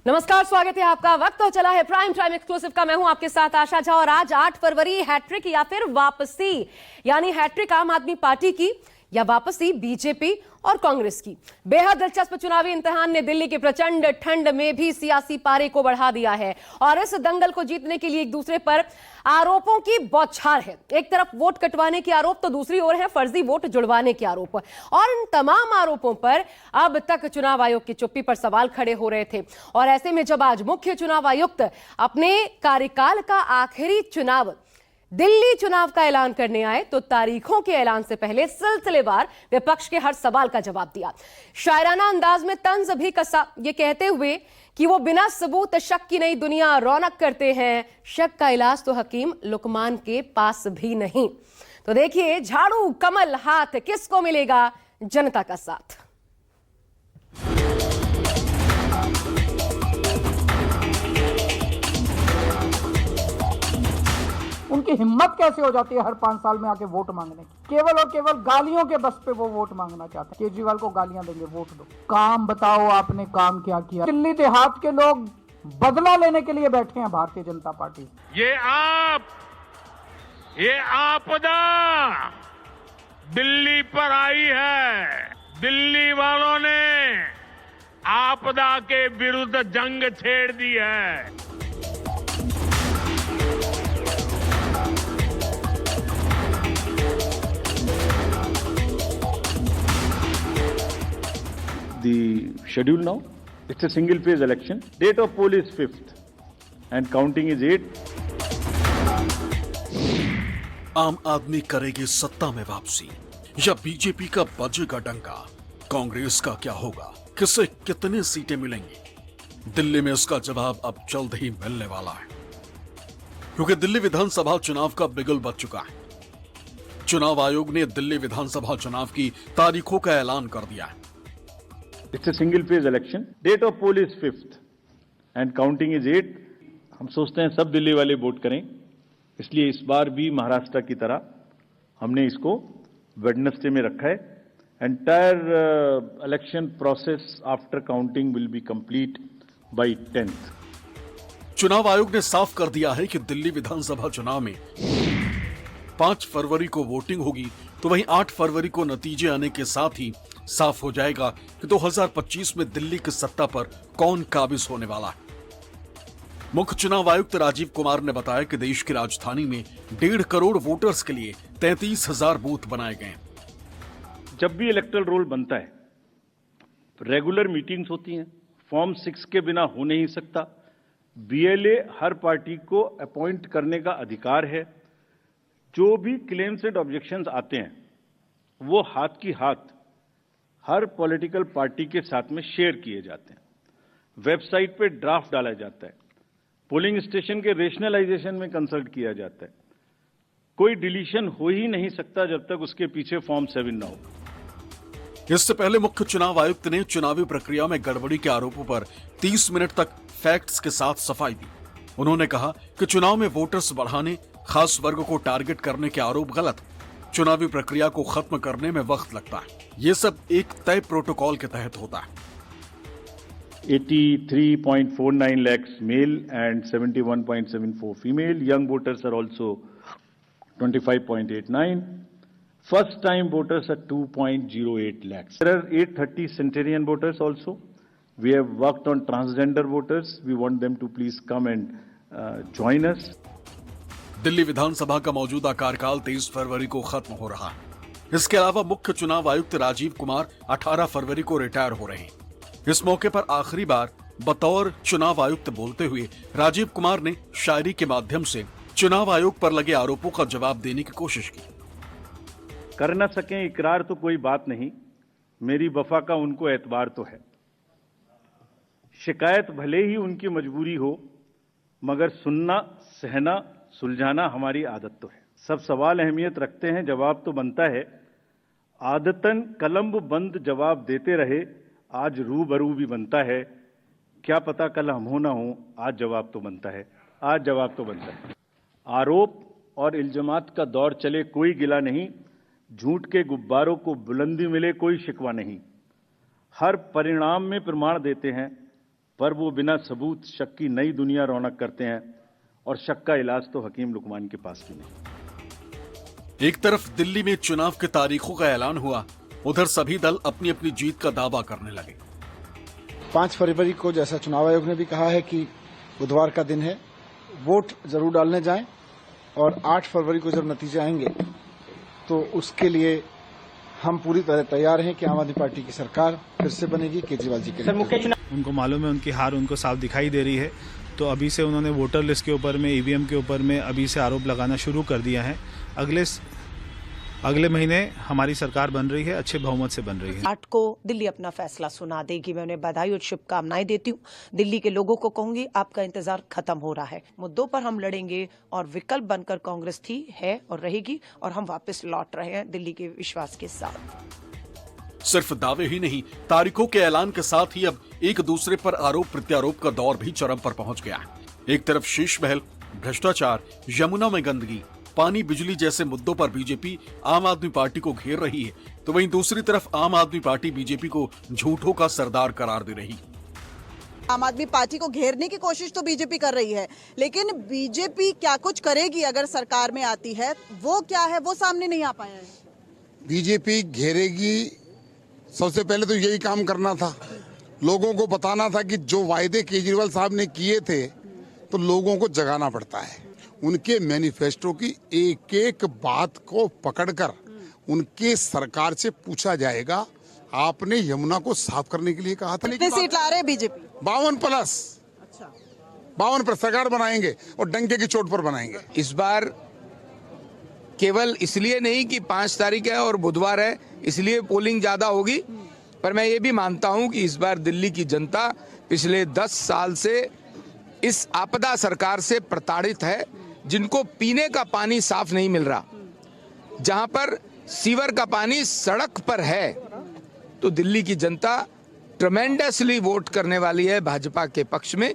नमस्कार, स्वागत है आपका। वक्त तो चला है प्राइम टाइम एक्सक्लूसिव का। मैं हूं आपके साथ आशा झा और आज 8 फरवरी हैट्रिक या फिर वापसी, यानी हैट्रिक आम आदमी पार्टी की या वापसी बीजेपी और कांग्रेस की। बेहद दिलचस्प चुनावी इम्तिहान ने दिल्ली की प्रचंड ठंड में भी सियासी पारे को बढ़ा दिया है और इस दंगल को जीतने के लिए एक दूसरे पर आरोपों की बौछार है। एक तरफ वोट कटवाने के आरोप तो दूसरी ओर है फर्जी वोट जुड़वाने के आरोप, और इन तमाम आरोपों पर अब तक चुनाव आयोग की चुप्पी पर सवाल खड़े हो रहे थे। और ऐसे में जब आज मुख्य चुनाव आयुक्त अपने कार्यकाल का आखिरी चुनाव दिल्ली चुनाव का ऐलान करने आए तो तारीखों के ऐलान से पहले सिलसिलेवार विपक्ष के हर सवाल का जवाब दिया। शायराना अंदाज में तंज भी कसा, ये कहते हुए कि वो बिना सबूत शक की नई दुनिया रौनक करते हैं। शक का इलाज तो हकीम लुकमान के पास भी नहीं। तो देखिए, झाड़ू कमल हाथ किसको मिलेगा जनता का साथ। उनकी हिम्मत कैसे हो जाती है हर 5 साल में आके वोट मांगने की। केवल और केवल गालियों के बस पे वो वोट मांगना चाहते हैं। केजरीवाल को गालियां देंगे, वोट दो। काम बताओ, आपने काम क्या किया। दिल्ली देहात के लोग बदला लेने के लिए बैठे हैं भारतीय जनता पार्टी। ये आपदा दिल्ली पर आई है। दिल्ली वालों ने आपदा के विरुद्ध जंग छेड़ दी है। The schedule now, it's a single phase election. Date of poll is 5th and counting is 8th. आम आदमी करेगी सत्ता में वापसी या बीजेपी का बजेगा डंका? कांग्रेस का क्या होगा? किसे कितनी सीटें मिलेंगी? दिल्ली में इसका जवाब अब जल्द ही मिलने वाला है, क्योंकि दिल्ली विधानसभा चुनाव का बिगुल बज चुका है। चुनाव आयोग ने दिल्ली विधानसभा चुनाव की तारीखों का ऐलान कर दिया है। It's a single phase election. Date of poll is 5th and counting is 8th. हम सोचते हैं सब दिल्ली वाले वोट करें, इसलिए इस बार भी महाराष्ट्र की तरह हमने इसको वेडनेसडे में रखा है। Entire election process after counting will be complete bye 10th. चुनाव आयोग ने साफ कर दिया है कि दिल्ली विधानसभा चुनाव में 5 फरवरी को वोटिंग होगी, तो वहीं 8 फरवरी को नतीजे आने के साथ ही साफ हो जाएगा कि 2025 में दिल्ली की सत्ता पर कौन काबिज होने वाला है। मुख्य चुनाव आयुक्त राजीव कुमार ने बताया कि देश की राजधानी में 1.5 करोड़ वोटर्स के लिए 33,000 बूथ बनाए गए हैं। जब भी इलेक्टोरल रोल बनता है, रेगुलर मीटिंग्स होती हैं, फॉर्म 6 के बिना हो नहीं सकता। बीएलए हर पार्टी को अपॉइंट करने का अधिकार है। जो भी क्लेम्स एंड ऑब्जेक्शंस आते हैं वो हाथ की हाथ हर पॉलिटिकल पार्टी के साथ में शेयर किए जाते हैं। वेबसाइट पे ड्राफ्ट डाला जाता है। पोलिंग स्टेशन के रेशनलाइजेशन में कंसल्ट किया जाता है। कोई डिलीशन हो ही नहीं सकता जब तक उसके पीछे फॉर्म 7 ना हो। इससे पहले मुख्य चुनाव आयुक्त ने चुनावी प्रक्रिया में गड़बड़ी के आरोपों पर 30 मिनट तक फैक्ट्स के साथ सफाई दी। उन्होंने कहा कि चुनाव में वोटर्स बढ़ाने, खास वर्ग को टारगेट करने के आरोप गलत। चुनावी प्रक्रिया को खत्म करने में वक्त लगता है। ये सब एक तय प्रोटोकॉल के तहत होता है। 83.49 lakhs male and 71.74 female. Young voters are also 25.89. First time voters are 2.08 lakhs. There are 830 centenarian voters also. We have worked on transgender voters. We want them to please come and join us. Delhi विधानसभा का मौजूदा कार्यकाल 23 फरवरी को खत्म हो रहा है। इसके अलावा मुख्य चुनाव आयुक्त राजीव कुमार 18 फरवरी को रिटायर हो रहे हैं। इस मौके पर आखिरी बार बतौर चुनाव आयुक्त बोलते हुए राजीव कुमार ने शायरी के माध्यम से चुनाव आयोग पर लगे आरोपों का जवाब देने की कोशिश की। कर न सकें इकरार तो कोई बात नहीं, मेरी वफा का उनको एतबार तो है। शिकायत भले ही उनकी मजबूरी हो, मगर सुनना, सहना, सुलझाना हमारी आदत तो है। सब सवाल अहमियत रखते हैं, जवाब तो बनता है। आदतन कलम बंद जवाब देते रहे, आज रूबरू भी बनता है। क्या पता कल हम हो ना हो, आज जवाब तो बनता है। आज जवाब तो बनता है। आरोप और इल्जामात का दौर चले, कोई गिला नहीं। झूठ के गुब्बारों को बुलंदी मिले, कोई शिकवा नहीं। हर परिणाम में प्रमाण देते हैं, पर वो बिना सबूत शक की नई दुनिया रौनक करते हैं और शक का इलाज तो हकीम लुकमान के पास भी नहीं। एक तरफ दिल्ली में चुनाव की तारीखों का ऐलान हुआ, उधर सभी दल अपनी अपनी जीत का दावा करने लगे। 5 फरवरी को जैसा चुनाव आयोग ने भी कहा है कि बुधवार का दिन है, वोट जरूर डालने जाएं और 8 फरवरी को जब नतीजे आएंगे तो उसके लिए हम पूरी तरह तैयार हैं कि आम आदमी पार्टी की सरकार फिर से बनेगी केजरीवाल जी के। उनको मालूम है उनकी हार उनको साफ दिखाई दे रही है, तो अभी से उन्होंने वोटर लिस्ट के ऊपर में, ईवीएम के ऊपर में अभी से आरोप लगाना शुरू कर दिया है। अगले महीने हमारी सरकार बन रही है, अच्छे बहुमत से बन रही है। 8 को दिल्ली अपना फैसला सुना देगी। मैं उन्हें बधाई और शुभकामनाएं देती हूँ। दिल्ली के लोगों को कहूंगी, आपका इंतजार खत्म हो रहा है। मुद्दों पर हम लड़ेंगे और विकल्प बनकर कांग्रेस थी, है और रहेगी, और हम वापस लौट रहे हैं दिल्ली के विश्वास के साथ। सिर्फ दावे ही नहीं, तारीखों के ऐलान के साथ ही अब एक दूसरे पर आरोप प्रत्यारोप का दौर भी चरम पर पहुंच गया है। एक तरफ शीश महल, भ्रष्टाचार, यमुना में गंदगी, पानी, बिजली जैसे मुद्दों पर बीजेपी आम आदमी पार्टी को घेर रही है, तो वहीं दूसरी तरफ आम आदमी पार्टी बीजेपी को झूठों का सरदार करार दे रही। आम आदमी पार्टी को घेरने की कोशिश तो बीजेपी कर रही है, लेकिन बीजेपी क्या कुछ करेगी अगर सरकार में आती है, वो क्या है वो सामने नहीं आ पाया है। बीजेपी घेरेगी, सबसे पहले तो यही काम करना था, लोगों को बताना था कि जो वायदे केजरीवाल साहब ने किए थे तो लोगों को जगाना पड़ता है। उनके मैनिफेस्टो की एक एक बात को पकड़कर उनके सरकार से पूछा जाएगा, आपने यमुना को साफ करने के लिए कहा था। कितनी सीट ला रहे हैं बीजेपी? 52 प्लस। अच्छा, 52 पर सरकार बनाएंगे और डंके की चोट पर बनाएंगे। इस बार केवल इसलिए नहीं कि 5 तारीख है और बुधवार है इसलिए पोलिंग ज्यादा होगी, पर मैं ये भी मानता हूं कि इस बार दिल्ली की जनता पिछले 10 साल से इस आपदा सरकार से प्रताड़ित है, जिनको पीने का पानी साफ नहीं मिल रहा, जहां पर सीवर का पानी सड़क पर है, तो दिल्ली की जनता ट्रेमेंडसली वोट करने वाली है भाजपा के पक्ष में।